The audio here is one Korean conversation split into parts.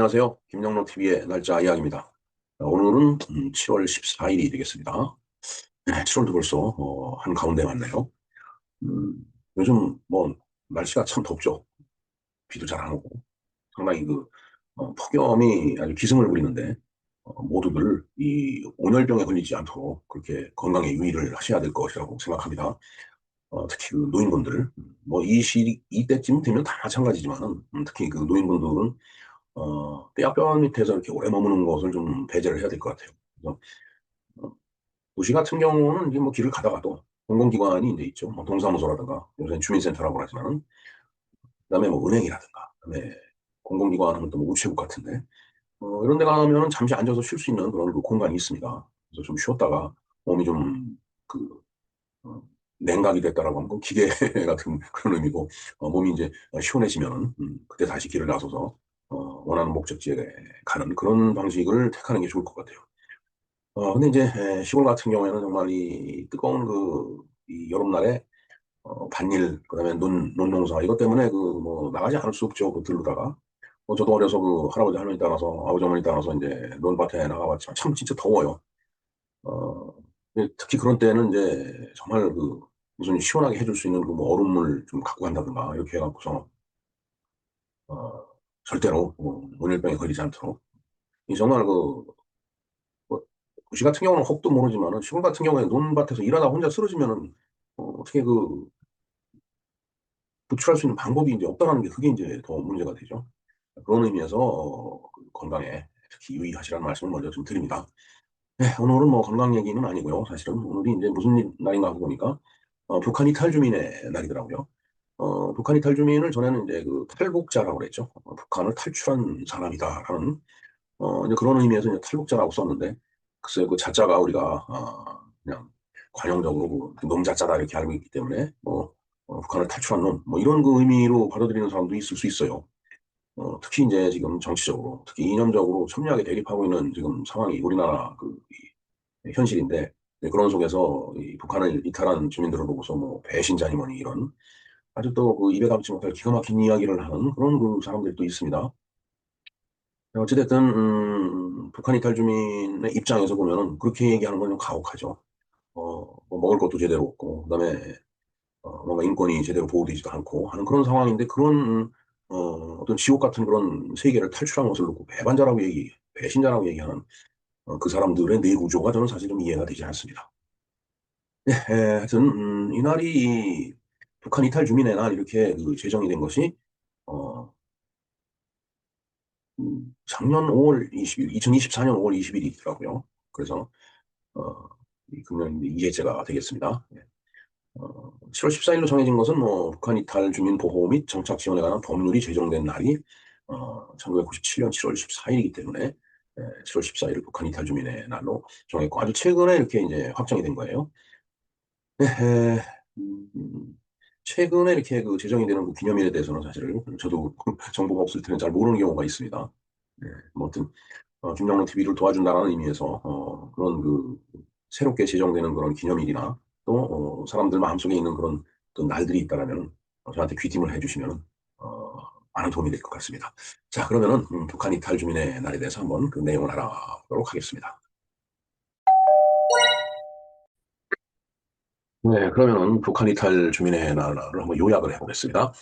안녕하세요. 김영로 TV의 날짜 이야기입니다. 오늘은 7월 14일이 되겠습니다. 네, 7월도 벌써 한가운데 왔네요. 음, 요즘 뭐 날씨가 참 덥죠. 비도 잘 안 오고 상당히 폭염이 아주 기승을 부리는데 모두들 이 온열병에 걸리지 않도록 그렇게 건강에 유의를 하셔야 될 것이라고 생각합니다. 특히 그 노인분들 뭐 이때쯤 되면 다 마찬가지지만은 특히 그 노인분들은 뼈 밑에서 이렇게 오래 머무는 것을 좀 배제를 해야 될 것 같아요. 그래서 어, 도시 같은 경우는 이제 뭐 길을 가다가도 공공기관이 이제 있죠. 뭐 동사무소라든가 요새는 주민센터라고 하지만은 그다음에 뭐 은행이라든가 그다음에 공공기관 하면 또 뭐 우체국 같은데 이런 데 가면은 잠시 앉아서 쉴 수 있는 그런 그 공간이 있습니다. 그래서 좀 쉬었다가 몸이 좀그 어, 냉각이 됐다라고 하면 그 기계 같은 그런 의미고 몸이 이제 시원해지면은 그때 다시 길을 나서서 원하는 목적지에 가는 그런 방식을 택하는 게 좋을 것 같아요. 근데 이제 시골 같은 경우에는 정말 이 뜨거운 이 여름날에 밭일 그다음에 논농사 이것 때문에 그 뭐 나가지 않을 수 없죠. 그 들르다가 저도 어려서 그 할아버지 할머니 따라서 아버지 어머니 따라서 이제 논밭에 나가봤지만 참 진짜 더워요. 어, 특히 그런 때는 이제 정말 무슨 시원하게 해줄 수 있는 그 뭐 얼음물 좀 갖고 간다든가 이렇게 해갖고서 어, 절대로 온열병에 걸리지 않도록 이 정말 뭐, 도시 같은 경우는 혹도 모르지만은 시골 같은 경우에 논밭에서 일하다 혼자 쓰러지면은 어떻게 구출할 수 있는 방법이 이제 없다는 게 그게 이제 더 문제가 되죠. 그런 의미에서 그 건강에 특히 유의하시라는 말씀을 먼저 좀 드립니다. 네, 오늘은 뭐 건강 얘기는 아니고요. 사실은 오늘이 이제 무슨 날인가 하고 보니까 북한 이탈 주민의 날이더라고요. 북한 이탈 주민을 전에는 이제 그 탈북자라고 그랬죠. 북한을 탈출한 사람이다라는 이제 그런 의미에서 이제 탈북자라고 썼는데 글쎄요 그 자자가 우리가 그냥 관용적으로 그 놈자자다 이렇게 알고 있기 때문에 뭐 북한을 탈출한 놈 뭐 이런 그 의미로 받아들이는 사람도 있을 수 있어요. 특히 이제 지금 정치적으로 특히 이념적으로 첨예하게 대립하고 있는 지금 상황이 우리나라 현실인데 네, 그런 속에서 이 북한을 이탈한 주민들을 보고서 뭐 배신자니 뭐니 이런 아주 또 그 입에 담지 못할 기가 막힌 이야기를 하는 그런 그 사람들도 있습니다. 어찌됐든 북한 이탈 주민의 입장에서 보면은 그렇게 얘기하는 건 좀 가혹하죠. 뭐 먹을 것도 제대로 없고 그다음에 뭔가 인권이 제대로 보호되지도 않고 하는 그런 상황인데 그런 어떤 지옥 같은 그런 세계를 탈출한 것을 놓고 배신자라고 얘기하는 그 사람들의 내구조가 저는 사실 좀 이해가 되지 않습니다. 네, 하여튼 이날이 북한 이탈 주민의 날 이렇게 제정이 된 것이 어, 작년 5월 20일, 2024년 5월 20일이더라고요. 그래서 어, 금년 이제 2회째가 되겠습니다. 7월 14일로 정해진 것은 뭐 북한 이탈 주민 보호 및 정착 지원에 관한 법률이 제정된 날이 1997년 7월 14일이기 때문에 7월 14일을 북한 이탈 주민의 날로 정했고 아주 최근에 이렇게 이제 확정이 된 거예요. 네, 음, 최근에 이렇게 제정이 되는 그 기념일에 대해서는 사실 저도 정보가 없을 때는 잘 모르는 경우가 있습니다. 네, 뭐 아무튼 김정은 TV를 도와준다는 의미에서 그런 새롭게 제정되는 그런 기념일이나 또 사람들 마음속에 있는 그런 또 날들이 있다라면 저한테 귀띔을 해주시면 어, 많은 도움이 될 것 같습니다. 자, 그러면은 북한 이탈 주민의 날에 대해서 한번 그 내용을 알아보도록 하겠습니다. 네, 그러면은 북한 이탈 주민의 날을 한번 요약을 해보겠습니다.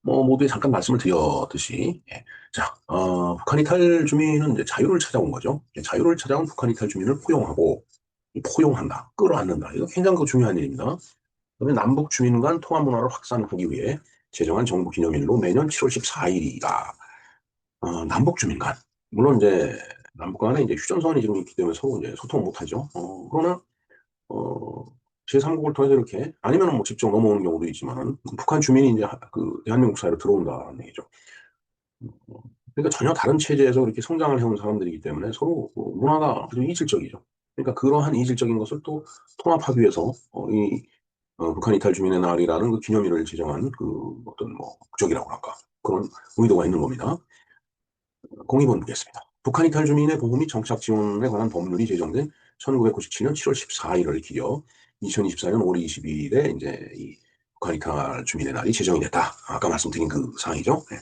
뭐 모두에 잠깐 말씀을 드렸듯이, 예. 자, 북한 이탈 주민은 이제 자유를 찾아온 거죠. 자유를 찾아온 북한 이탈 주민을 포용하고 이 포용한다, 끌어안는다. 이거 굉장히 중요한 일입니다. 그다음에 남북 주민 간 통합 문화를 확산하기 위해 제정한 정부 기념일로 매년 7월 14일이다. 남북 주민 간 물론 이제 남북 간에 이제 휴전선이 지금 있기 때문에 서로 이제 소통을 못하죠. 그러나 어, 제3국을 통해서 이렇게 아니면 뭐 직접 넘어오는 경우도 있지만은 북한 주민이 이제 대한민국 사회로 들어온다는 얘기죠. 그러니까 전혀 다른 체제에서 이렇게 성장을 해온 사람들이기 때문에 서로 문화가 아주 이질적이죠. 그러니까 그러한 이질적인 것을 또 통합하기 위해서 북한 이탈 주민의 날이라는 그 기념일을 제정한 어떤 뭐 목적이라고 할까 그런 의도가 있는 겁니다. 공의본 보겠습니다. 북한 이탈 주민의 보호 및 정착 지원에 관한 법률이 제정된 1997년 7월 14일을 기려 2024년 5월 22일에 이제 이 북한 이탈 주민의 날이 제정이 됐다. 아까 말씀드린 그 사항이죠. 네.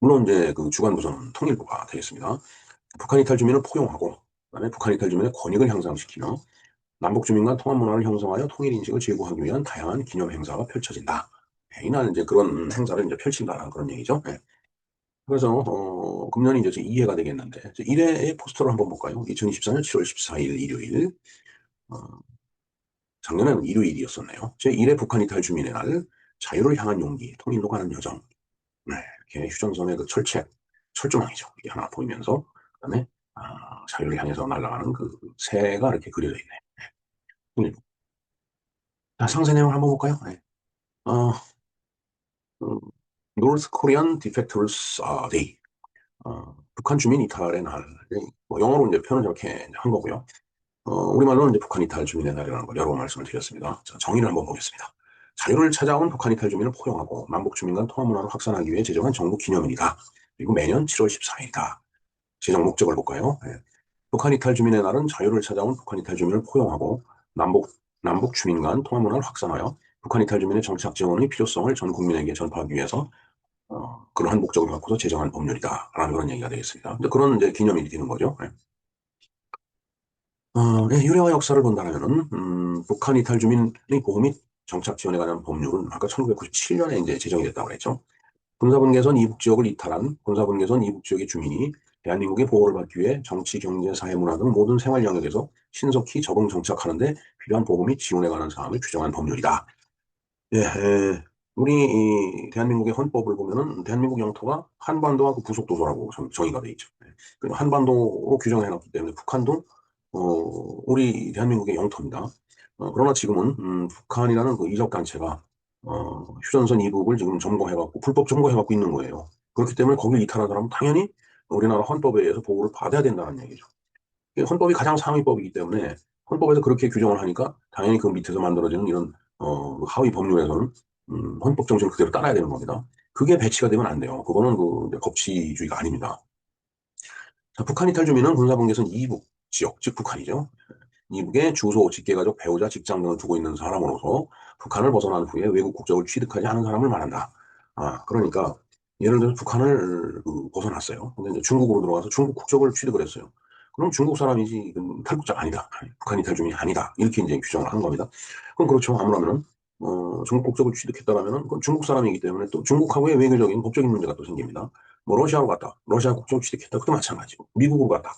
물론 이제 그 주관 부서는 통일부가 되겠습니다. 북한 이탈 주민을 포용하고, 그다음에 북한 이탈 주민의 권익을 향상시키며 남북 주민 간 통합 문화를 형성하여 통일 인식을 제고하기 위한 다양한 기념 행사가 펼쳐진다. 이날 이제 그런 행사를 이제 펼친다라는 그런 얘기죠. 예. 그래서 금년이 이제 제 2회가 되겠는데, 제 1회의 포스터를 한번 볼까요? 2024년 7월 14일 일요일. 어, 작년에는 일요일이었었네요. 제 1회 북한 이탈 주민의 날, 자유를 향한 용기, 통일로 가는 여정. 네, 이렇게 휴전선의 그 철조망이죠. 이게 하나 보이면서, 그다음에 자유를 향해서 날아가는 그 새가 이렇게 그려져 있네요. 통일부. 자, 상세 내용 한번 볼까요? 네. 어, 음, North Korean Defectors Day. 북한 주민 이탈의 날. 뭐 영어로 이제 표현을 이렇게 한 거고요. 우리말로는 이제 북한 이탈 주민의 날이라는 걸 여러 번 말씀을 드렸습니다. 자, 정의를 한번 보겠습니다. 자유를 찾아온 북한 이탈 주민을 포용하고 남북 주민 간 통합 문화를 확산하기 위해 제정한 정부 기념일이다. 그리고 매년 7월 14일이다. 제정 목적을 볼까요? 네. 북한 이탈 주민의 날은 자유를 찾아온 북한 이탈 주민을 포용하고 남북, 남북 주민 간 통합 문화를 확산하여 북한 이탈 주민의 정착 지원의 필요성을 전 국민에게 전파하기 위해서 그러한 목적을 갖고서 제정한 법률이다라는 그런 얘기가 되겠습니다. 근데 그런 이제 기념일이 되는 거죠. 네. 네, 유래와 역사를 본다면은 북한 이탈 주민의 보호 및 정착 지원에 관한 법률은 아까 1997년에 이제 제정이 됐다고 그랬죠. 군사분계선 이북 지역을 이탈한 군사분계선 이북 지역의 주민이 대한민국의 보호를 받기 위해 정치, 경제, 사회, 문화 등 모든 생활 영역에서 신속히 적응 정착하는 데 필요한 보호 및 지원에 관한 사항을 규정한 법률이다. 예, 우리 이 대한민국의 헌법을 보면은 대한민국 영토가 한반도와 그 부속도서라고 정의가 돼 있죠. 예. 그 한반도로 규정해 놨기 때문에 북한도 우리 대한민국의 영토입니다. 그러나 지금은 북한이라는 그 이적 단체가 휴전선 이북을 지금 점거해갖고 불법 점거해갖고 있는 거예요. 그렇기 때문에 거길 이탈한 사람은 당연히 우리나라 헌법에 의해서 보호를 받아야 된다는 얘기죠. 헌법이 가장 상위법이기 때문에 헌법에서 그렇게 규정을 하니까 당연히 그 밑에서 만들어지는 이런 하위 법률에서는 헌법 정신을 그대로 따라야 되는 겁니다. 그게 배치가 되면 안 돼요. 그거는 그 이제 법치주의가 아닙니다. 자, 북한 이탈 주민은 군사분계선 이북 지역, 즉 북한이죠. 이북에 주소, 직계가족, 배우자, 직장 등을 두고 있는 사람으로서 북한을 벗어난 후에 외국 국적을 취득하지 않은 사람을 말한다. 그러니까 예를 들어서 북한을 벗어났어요. 근데 이제 중국으로 들어가서 중국 국적을 취득을 했어요. 그럼 중국 사람이지 탈북자가 아니다. 북한 이탈 주민이 아니다. 이렇게 이제 규정을 한 겁니다. 그럼 그렇죠. 아무라면은 중국 국적을 취득했다라면은 그건 중국 사람이기 때문에 또 중국하고의 외교적인 법적인 문제가 또 생깁니다. 뭐 러시아로 갔다. 러시아 국적을 취득했다. 그것도 마찬가지고. 미국으로 갔다.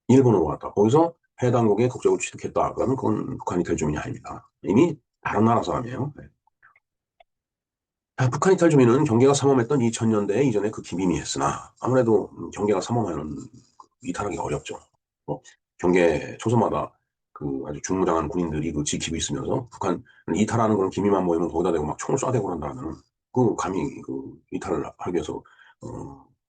일본으로 갔다. 거기서 해당국의 국적을 취득했다. 그러면 그건 북한 이탈 주민이 아닙니다. 이미 다른 나라 사람이에요. 네. 북한 이탈 주민은 경계가 삼엄했던 2000년대 이전에 극히 미미했으나 아무래도 경계가 삼엄하면 이탈하기 어렵죠. 뭐 경계 초소마다 그 아주 중무장한 군인들이 그 지키고 있으면서 북한 이탈하는 그런 기미만 모이면 거기다 대고 막 총을 쏴대고 한다면 그 감히 그 이탈을 하기 위해서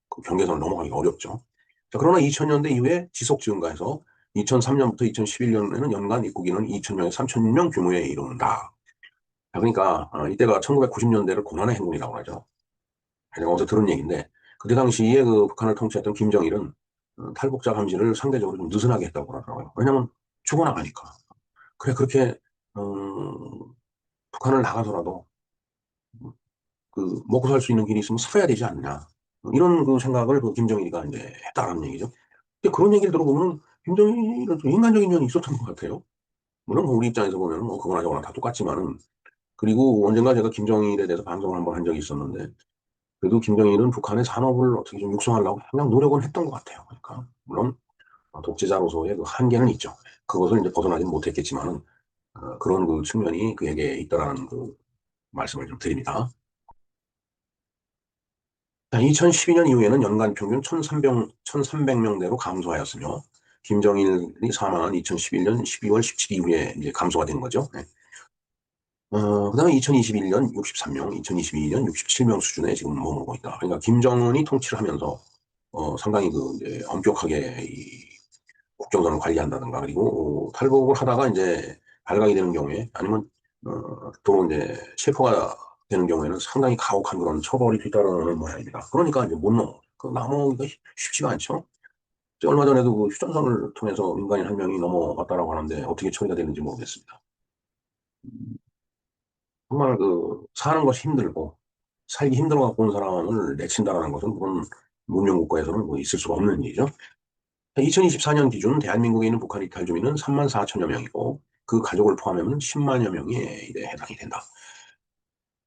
그 경계선을 넘어가기가 어렵죠. 자, 그러나 2000년대 이후에 지속 증가해서 2003년부터 2011년에는 연간 입국인은 2,000명에서 3,000명 규모에 이르는다. 자, 그러니까 이때가 1990년대를 고난의 행군이라고 하죠. 제가 어디서 들은 얘기인데 그때 당시에 그 북한을 통치했던 김정일은 탈북자 감시를 상대적으로 좀 느슨하게 했다고 하더라고요. 왜냐하면 죽어나가니까. 그래 그렇게 북한을 나가서라도 그 먹고 살 수 있는 길이 있으면 살아야 되지 않냐. 이런 그 생각을 그 김정일이가 이제 했다라는 얘기죠. 근데 그런 얘기를 들어보면 김정일은 좀 인간적인 면이 있었던 것 같아요. 물론 뭐 우리 입장에서 보면 뭐 그거나 저거나 다 똑같지만은 그리고 언젠가 제가 김정일에 대해서 방송을 한번 한 적이 있었는데 그래도 김정일은 북한의 산업을 어떻게 좀 육성하려고 그냥 노력은 했던 것 같아요. 그러니까 물론 독재자로서의 그 한계는 있죠. 그것을 이제 벗어나지는 못했겠지만은 그런 그 측면이 그에게 있다라는 그 말씀을 좀 드립니다. 2012년 이후에는 연간 평균 1,300명대로 감소하였으며 김정일이 사망한 2011년 12월 17일 이후에 이제 감소가 된 거죠. 네. 그다음에 2021년 63명, 2022년 67명 수준에 지금 머무르고 있다. 그러니까 김정은이 통치를 하면서 상당히 그 이제 엄격하게 이 국정선을 관리한다든가 그리고 탈북을 하다가 이제 발각이 되는 경우에 아니면 또 이제 체포가 되는 경우에는 상당히 가혹한 그런 처벌이 뒤따르는 모양입니다. 그러니까 이제 못 넘어. 그 넘어오기가 쉽지가 않죠. 얼마 전에도 그 휴전선을 통해서 민간인 한 명이 넘어갔다라고 하는데 어떻게 처리가 되는지 모르겠습니다. 정말 그 사는 것이 힘들고 살기 힘들어 갖고 온 사람을 내친다라는 것은 그건 문명국가에서는 뭐 있을 수가 없는 일이죠. 2024년 기준 대한민국에 있는 북한 이탈 주민은 3만 4천여 명이고 그 가족을 포함하면 10만여 명이 이제 해당이 된다.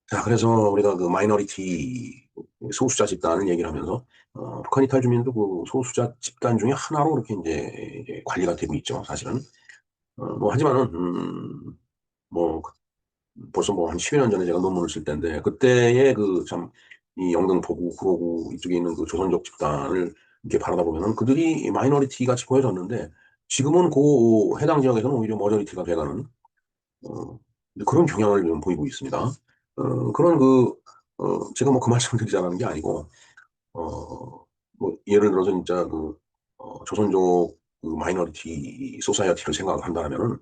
자, 그래서 우리가 그 마이너리티 소수자 집단을 얘기를 하면서 북한 이탈 주민도 그 소수자 집단 중에 하나로 이렇게 이제 관리가 되고 있죠, 사실은. 뭐 하지만은 뭐 벌써 뭐 한 10여 년 전에 제가 논문을 쓸 때인데 그때의 그 참 이 영등포구, 구로구 이쪽에 있는 그 조선족 집단을 이렇게 바라다 보면은 그들이 마이너리티 같이 보여졌는데 지금은 그 해당 지역에서는 오히려 머저리티가 돼가는 어, 그런 경향을 좀 보이고 있습니다. 그런 제가 뭐 그 말씀을 드리자는 게 아니고, 뭐, 예를 들어서 진짜 조선족 그 마이너리티 소사이어티를 생각을 한다면은,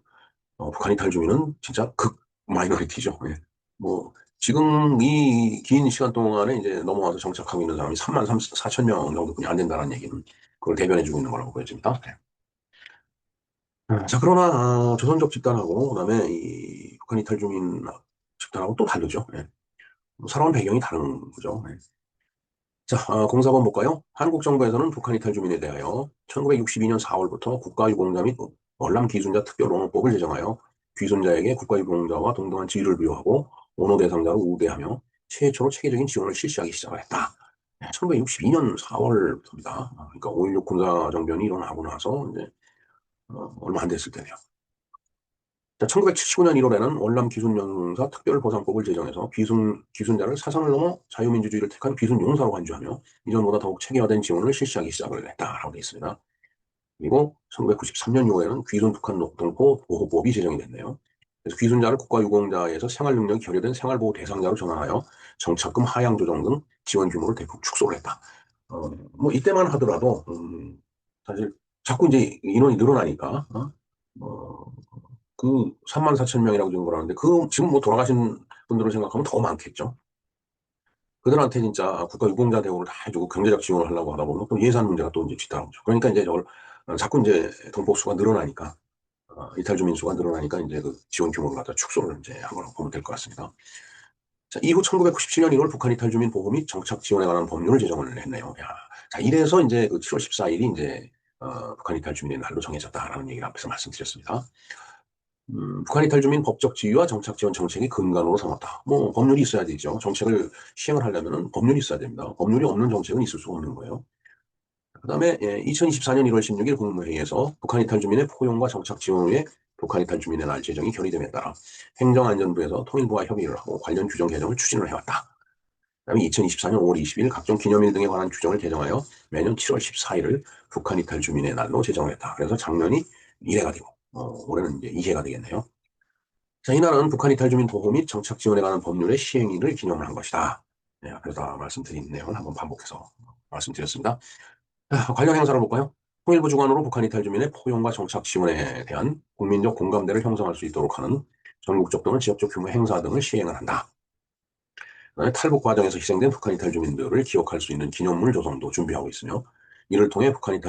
북한 이탈 주민은 진짜 극 마이너리티죠. 예. 뭐, 지금 이 긴 시간 동안에 이제 넘어와서 정착하고 있는 사람이 3만 4천 명 정도뿐이 안 된다는 얘기는 그걸 대변해주고 있는 거라고 보여집니다. 네. 자, 그러나 조선족 집단하고 그다음에 이 북한 이탈 주민 집단하고 또 다르죠. 예. 살아온 배경이 다른 거죠. 예. 자, 공사번 볼까요? 한국 정부에서는 북한 이탈 주민에 대하여 1962년 4월부터 국가유공자 및 월남 귀순자 특별원호법을 제정하여 귀순자에게 국가유공자와 동등한 지위를 부여하고 원호 대상자로 우대하며 최초로 체계적인 지원을 실시하기 시작을 했다. 1962년 4월부터입니다. 그러니까 5.16 군사정변이 일어나고 나서 이제 얼마 안 됐을 때네요. 1975년 1월에는 월남 귀순용사 특별보상법을 제정해서 귀순자를 사상을 넘어 자유민주주의를 택한 귀순용사로 간주하며 이전보다 더욱 체계화된 지원을 실시하기 시작을 했다라고 되어 있습니다. 그리고 1993년 6월에는 귀순 북한 동포 보호법이 제정이 됐네요. 그래서 귀순자를 국가유공자에서 생활능력이 결여된 생활보호 대상자로 전환하여 정착금 하향 조정 등 지원 규모를 대폭 축소를 했다. 뭐 이때만 하더라도 사실 자꾸 이제 인원이 늘어나니까 어, 그 3만 4천 명이라고 지금 거라는데 그 지금 뭐 돌아가신 분들을 생각하면 더 많겠죠. 그들한테 진짜 국가 유공자 대우를 다 해주고 경제적 지원을 하려고 하다 보면 또 예산 문제가 또 이제 뒤따라오죠. 그러니까 이제 저걸 자꾸 이제 동폭 수가 늘어나니까 이탈 주민 수가 늘어나니까 이제 그 지원 규모를 갖다 축소를 이제 한 거라고 보면 될 것 같습니다. 자, 이후 1997년 1월 북한 이탈 주민 보호 및 정착 지원에 관한 법률을 제정을 했네요. 야, 자, 이래서 이제 그 7월 14일이 이제 북한 이탈 주민의 날로 정해졌다라는 얘기를 앞에서 말씀드렸습니다. 북한 이탈 주민 법적 지위와 정착 지원 정책이 근간으로 삼았다. 뭐 법률이 있어야 되죠. 정책을 시행을 하려면 법률이 있어야 됩니다. 법률이 없는 정책은 있을 수 없는 거예요. 그다음에 2024년 1월 16일 국무회의에서 북한 이탈 주민의 포용과 정착 지원 후에 북한 이탈 주민의 날 제정이 결의됨에 따라 행정안전부에서 통일부와 협의를 하고 관련 규정 개정을 추진을 해왔다. 그다음에 2024년 5월 20일 각종 기념일 등에 관한 규정을 개정하여 매년 7월 14일을 북한 이탈 주민의 날로 제정을 했다. 그래서 작년이 1회가 되고 올해는 이제 2회가 되겠네요. 자, 이날은 북한 이탈 주민 보호 및 정착 지원에 관한 법률의 시행일을 기념을 한 것이다. 네, 앞에서 말씀드린 내용을 한번 반복해서 말씀드렸습니다. 자, 관련 행사를 볼까요? 통일부 주관으로 북한 이탈 주민의 포용과 정착 지원에 대한 국민적 공감대를 형성할 수 있도록 하는 전국적 또는 지역적 규모 행사 등을 시행을 한다. 탈북 과정에서 희생된 북한 이탈 주민들을 기억할 수 있는 기념물 조성도 준비하고 있으며 이를 통해 북한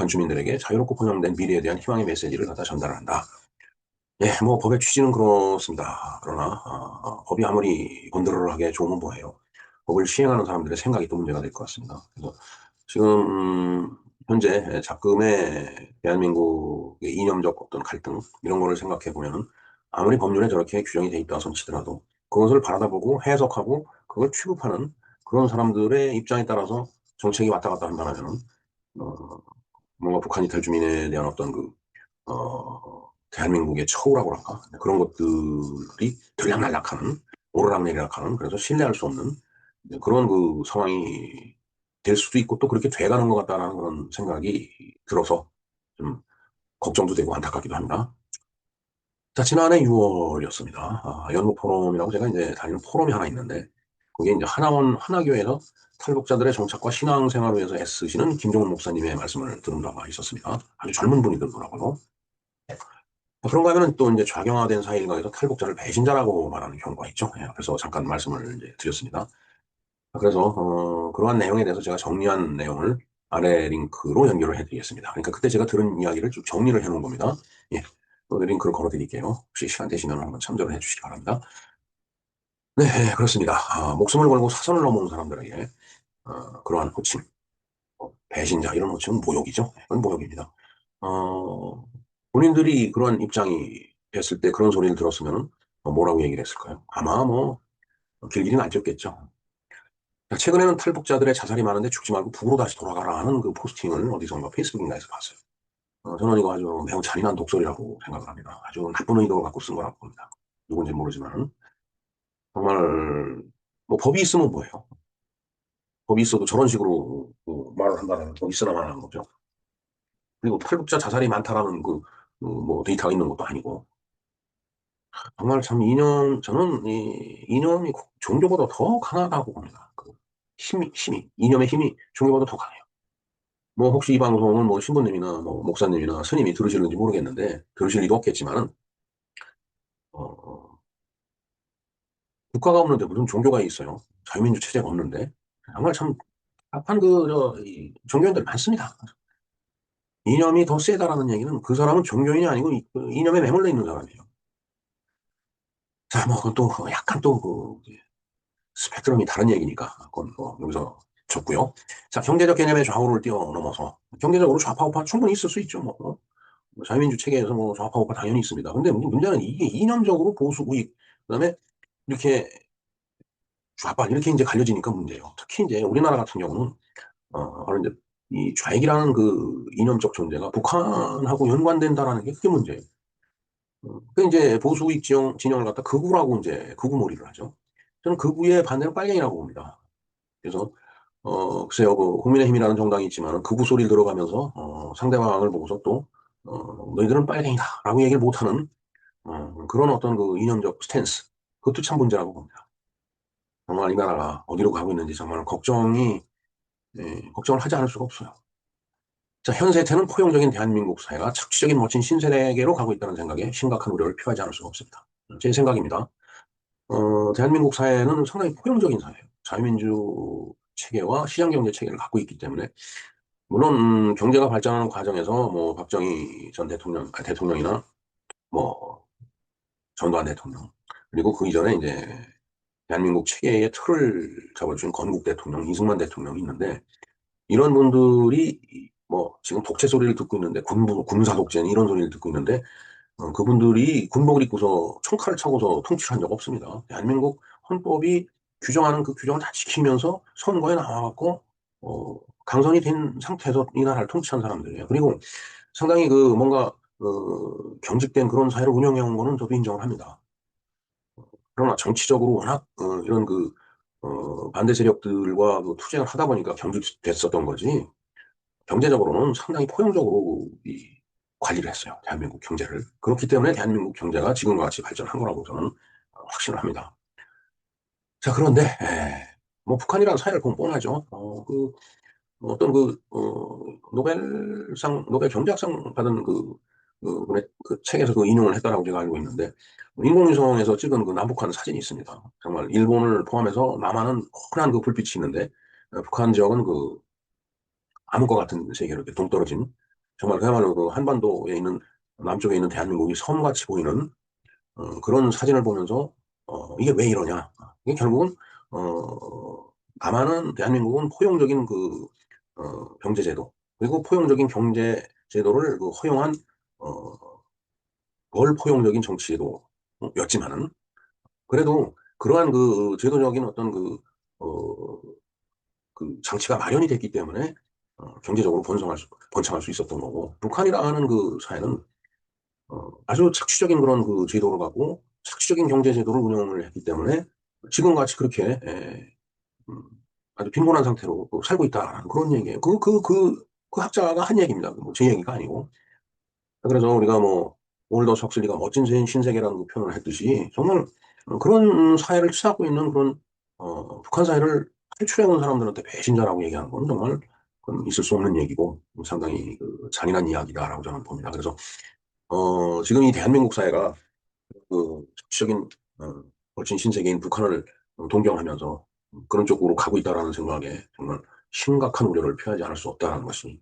주민들에게 자유롭고 번영된 미래에 대한 희망의 메시지를 갖다 전달한다. 예, 뭐 법의 취지는 그렇습니다. 그러나 법이 아무리 건드러하게 좋으면 뭐해요. 법을 시행하는 사람들의 생각이 또 문제가 될 것 같습니다. 그래서 지금 현재 작금의 대한민국의 이념적 어떤 갈등 이런 거를 생각해 보면은 아무리 법률에 저렇게 규정이 돼 있다 손치더라도 그것을 바라다보고 해석하고 그걸 취급하는 그런 사람들의 입장에 따라서 정책이 왔다 갔다 한다면은 어, 뭔가 북한 이탈 주민에 대한 어떤 대한민국의 처우라고 할까? 그런 것들이 들락날락하는, 오르락내리락하는, 그래서 신뢰할 수 없는 그런 그 상황이 될 수도 있고 또 그렇게 돼가는 것 같다라는 그런 생각이 들어서 좀 걱정도 되고 안타깝기도 합니다. 자, 지난해 6월이었습니다. 연구 포럼이라고 제가 이제 다니는 포럼이 하나 있는데, 거기에 이제 하나원, 하나교에서 탈북자들의 정착과 신앙생활을 위해서 애쓰시는 김종훈 목사님의 말씀을 들은 바가 있었습니다. 아주 젊은 분이 들더라고요. 그런가 하면은 또 이제 좌경화된 사회 일각에서 탈북자를 배신자라고 말하는 경우가 있죠. 예, 그래서 잠깐 말씀을 이제 드렸습니다. 그래서 그러한 내용에 대해서 제가 정리한 내용을 아래 링크로 연결을 해드리겠습니다. 그러니까 그때 제가 들은 이야기를 쭉 정리를 해놓은 겁니다. 예, 또 링크를 걸어드릴게요. 혹시 시간 되시면 한번 참조를 해주시기 바랍니다. 네, 그렇습니다. 목숨을 걸고 사선을 넘어온 사람들에게 그러한 호칭, 배신자 이런 호칭은 모욕이죠. 네, 그건 모욕입니다. 어, 본인들이 그런 입장이 됐을 때 그런 소리를 들었으면 뭐라고 얘기를 했을까요? 아마 뭐 길길이는 안 쪘겠죠. 최근에는 탈북자들의 자살이 많은데 죽지 말고 북으로 다시 돌아가라 하는 그 포스팅을 어디선가 페이스북인가에서 봤어요. 저는 이거 아주 매우 잔인한 독설이라고 생각을 합니다. 아주 나쁜 의도를 갖고 쓴 거라고 봅니다. 누군지 모르지만 정말 뭐 법이 있으면 뭐예요? 법이 있어도 저런 식으로 말을 한다는 건 있으나만 하는 거죠. 그리고 탈북자 자살이 많다라는 뭐 데이터가 있는 것도 아니고 정말 참 저는 이 이념이 종교보다 더 강하다고 봅니다. 그 이념의 힘이 종교보다 더 강해요. 뭐 혹시 이 방송을 뭐 신부님이나 뭐 목사님이나 스님이 들으시는지 모르겠는데 들으실 리도 없겠지만은 어, 국가가 없는데 무슨 종교가 있어요? 자유민주 체제가 없는데 정말 참 답한 종교인들 많습니다. 이념이 더 세다라는 얘기는 그 사람은 종교인이 아니고 그 이념에 매몰려 있는 사람이에요. 자, 뭐 그건 또 약간 스펙트럼이 다른 얘기니까 그건 뭐 여기서 줬고요. 자, 경제적 개념의 좌우를 뛰어넘어서 경제적으로 좌파 우파 충분히 있을 수 있죠. 뭐 자유민주 체계에서 뭐 좌파 우파 당연히 있습니다. 근데 문제는 이게 이념적으로 보수 우익 그다음에 이렇게 좌파 이렇게 이제 갈려지니까 문제예요. 특히 이제 우리나라 같은 경우는 바로 이제 이 좌익이라는 그 이념적 존재가 북한하고 연관된다라는 게 그게 문제예요. 그 이제 보수 우익 진영을 갖다 극우라고 이제 극우몰이를 하죠. 저는 극우의 반대로 빨갱이라고 봅니다. 그래서 글쎄요, 국민의힘이라는 정당이 있지만 극우 소리를 들어가면서 상대방을 보고서 또 너희들은 빨갱이다라고 얘기를 못하는 그런 어떤 그 이념적 스탠스 그것도 참 문제라고 봅니다. 정말 이 나라가 어디로 가고 있는지 정말 걱정을 하지 않을 수가 없어요. 자, 현 세태는 포용적인 대한민국 사회가 착취적인 멋진 신세계로 가고 있다는 생각에 심각한 우려를 표하지 않을 수가 없습니다. 제 생각입니다. 대한민국 사회는 상당히 포용적인 사회예요. 자유민주 체계와 시장경제 체계를 갖고 있기 때문에 물론 경제가 발전하는 과정에서 뭐 박정희 전 대통령이나 뭐 전두환 대통령 그리고 그 이전에 이제 대한민국 체계의 틀을 잡아준 건국 대통령 이승만 대통령이 있는데 이런 분들이 뭐 지금 독재 소리를 듣고 있는데 군사 독재 이런 소리를 듣고 있는데 그분들이 군복을 입고서 총칼을 차고서 통치를 한 적 없습니다. 대한민국 헌법이 규정하는 그 규정을 다 지키면서 선거에 나와갖고 당선이 된 상태에서 이 나라를 통치한 사람들이에요. 그리고 상당히 뭔가 경직된 그런 사회를 운영해 온 거는 저도 인정을 합니다. 그러나 정치적으로 워낙 이런 반대 세력들과 투쟁을 하다 보니까 경직됐었던 거지. 경제적으로는 상당히 포용적으로 이 관리를 했어요. 대한민국 경제를. 그렇기 때문에 대한민국 경제가 지금과 같이 발전한 거라고 저는 확신을 합니다. 자, 그런데 뭐 북한이라는 사회를 보면 뻔하죠. 어떤 노벨 경제학상 받은 분의 그 책에서 그 인용을 했다라고 제가 알고 있는데 인공위성에서 찍은 그 남북한 사진이 있습니다. 정말 일본을 포함해서 남한은 훤한 그 불빛이 있는데 북한 지역은 암흑과 같은 세계로 이렇게 동떨어진 정말 그야말로 그 한반도에 있는 남쪽에 있는 대한민국이 섬같이 보이는 그런 사진을 보면서 이게 왜 이러냐? 이게 결국은 남한은 대한민국은 포용적인 경제제도 그리고 포용적인 경제제도를 허용한 어, 덜 포용적인 정치제도였지만은 그래도 그러한 그 제도적인 어떤 그 장치가 마련이 됐기 때문에 경제적으로 번창할 수 있었던 거고 북한이라는 그 사회는 아주 착취적인 그런 그 제도를 갖고 착취적인 경제 제도를 운영을 했기 때문에 지금 같이 그렇게 음, 아주 빈곤한 상태로 살고 있다라는 그런 얘기예요. 그 학자가 한 얘기입니다. 뭐제 얘기가 아니고. 그래서 우리가 뭐 올더 석슬리가 멋진 신세계라는 그 표현을 했듯이 정말 그런 사회를 취하고 있는 그런 북한 사회를 탈출해 온 사람들한테 배신자라고 얘기하는 건 정말 그건 있을 수 없는 얘기고 상당히 잔인한 이야기다라고 저는 봅니다. 그래서 지금 이 대한민국 사회가 적극적인 멋진 신세계인 북한을 동경하면서 그런 쪽으로 가고 있다라는 생각에 정말 심각한 우려를 표하지 않을 수 없다는 것이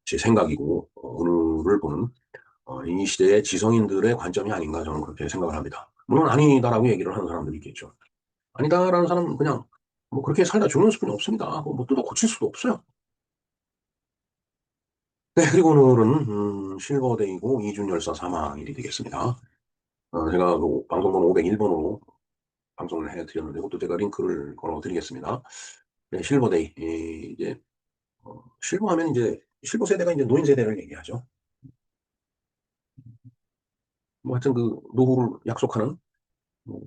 제 생각이고 오늘을 보는 이 시대의 지성인들의 관점이 아닌가 저는 그렇게 생각을 합니다. 물론 아니다라고 얘기를 하는 사람들이 있겠죠. 아니다라는 사람은 그냥 뭐 그렇게 살다 죽는 수뿐이 없습니다. 뭐 뜯어 고칠 수도 없어요. 네, 그리고 오늘은 실버데이고 이준 열사 사망일이 되겠습니다. 제가 그 방송번 501번으로 방송을 해드렸는데 그것도 제가 링크를 걸어드리겠습니다. 네, 실버데이. 이제 실버 하면 이제 실버 세대가 이제 노인 세대를 얘기하죠. 뭐 하여튼 그 노후를 약속하는 뭐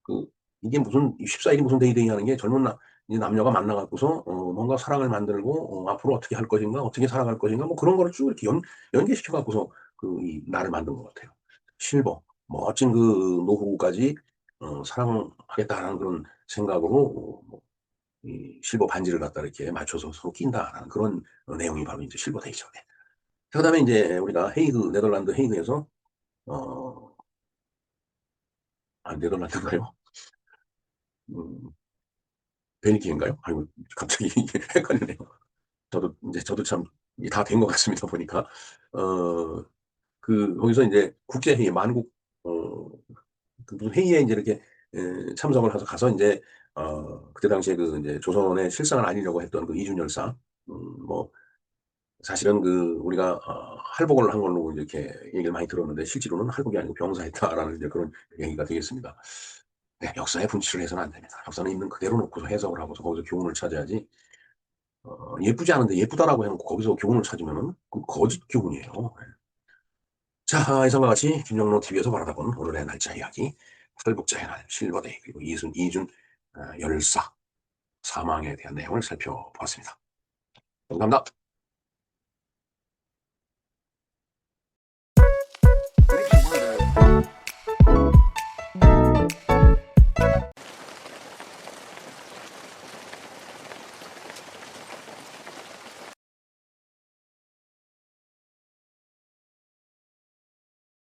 그 이게 무슨 14일이 무슨 데이데이 하는 게 젊은 이제 남녀가 만나갖고서 뭔가 사랑을 만들고 앞으로 어떻게 할 것인가 어떻게 살아갈 것인가 뭐 그런 거를 쭉 이렇게 연계시켜갖고서 그 이 날을 만든 것 같아요. 실버 멋진 그 노후까지 사랑하겠다라는 그런 생각으로 이 실버 반지를 갖다 이렇게 맞춰서 서로 낀다라는 그런 내용이 바로 이제 실버 데이죠. 네. 그다음에 이제 우리가 헤이그 네덜란드 헤이그에서 어, 네덜란드인가요? 음, 베니기인가요? 아이고 갑자기 헷갈리네요. 저도 참 다 된 것 같습니다 보니까 거기서 이제 국제회의 만국 어, 그 무슨 회의에 이제 이렇게 참석을 해서 가서 이제 그때 당시에 그 이제 조선의 실상을 알리려고 했던 그 이준열사 뭐 사실은 그 우리가 할복을 한 걸로 이렇게 얘기를 많이 들었는데 실제로는 할복이 아니고 병사했다라는 이제 그런 얘기가 되겠습니다. 네, 역사에 분치를 해서는 안 됩니다. 역사는 있는 그대로 놓고서 해석을 하고서 거기서 교훈을 찾아야지. 예쁘지 않은데 예쁘다라고 해놓고 거기서 교훈을 찾으면은 그 거짓 교훈이에요. 네. 자, 이상과 같이 김영로 TV에서 바라다 본 오늘의 날짜 이야기, 탈북자의 날, 실버데이, 그리고 이준 열사 사망에 대한 내용을 살펴보았습니다. 감사합니다.